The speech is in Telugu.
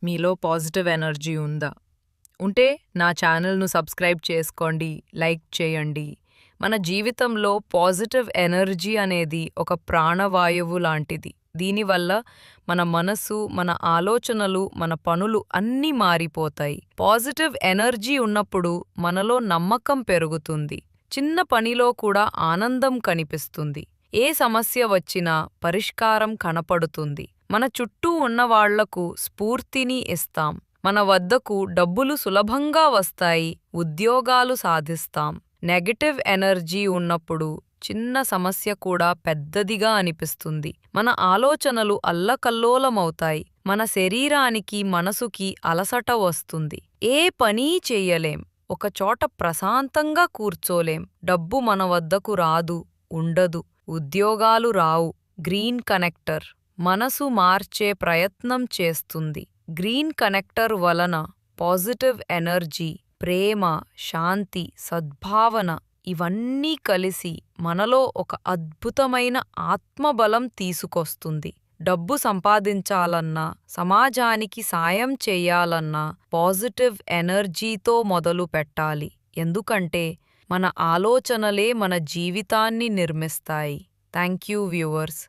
మీలో పాజిటివ్ ఎనర్జీ ఉందా? ఉంటే నా ఛానల్‌ను సబ్స్క్రైబ్ చేసుకోండి, లైక్ చేయండి. మన జీవితంలో పాజిటివ్ ఎనర్జీ అనేది ఒక ప్రాణవాయువు లాంటిది. దీనివల్ల మన మనసు, మన ఆలోచనలు, మన పనులు అన్నీ మారిపోతాయి. పాజిటివ్ ఎనర్జీ ఉన్నప్పుడు మనలో నమ్మకం పెరుగుతుంది. చిన్న పనిలో కూడా ఆనందం కనిపిస్తుంది. ఏ సమస్య వచ్చినా పరిష్కారం కనపడుతుంది. మన చుట్టూ ఉన్నవాళ్లకు స్ఫూర్తిని ఇస్తాం. మన వద్దకు డబ్బులు సులభంగా వస్తాయి, ఉద్యోగాలు సాధిస్తాం. నెగటివ్ ఎనర్జీ ఉన్నప్పుడు చిన్న సమస్య కూడా పెద్దదిగా అనిపిస్తుంది. మన ఆలోచనలు అల్లకల్లోలమవుతాయి. మన శరీరానికి, మనసుకి అలసట వస్తుంది. ఏ పనీ చెయ్యలేం. ఒకచోట ప్రశాంతంగా కూర్చోలేం. డబ్బు మన వద్దకు రాదు, ఉండదు. ఉద్యోగాలు రావు. గ్రీన్ కనెక్టర్ మనసు మార్చే ప్రయత్నం చేస్తుంది. గ్రీన్ కనెక్టర్ వలన పాజిటివ్ ఎనర్జీ, ప్రేమ, శాంతి, సద్భావన ఇవన్నీ కలిసి మనలో ఒక అద్భుతమైన ఆత్మబలం తీసుకొస్తుంది. డబ్బు సంపాదించాలన్నా, సమాజానికి సాయం చేయాలన్నా పాజిటివ్ ఎనర్జీతో మొదలు పెట్టాలి. ఎందుకంటే మన ఆలోచనలే మన జీవితాన్ని నిర్మిస్తాయి. Thank you viewers.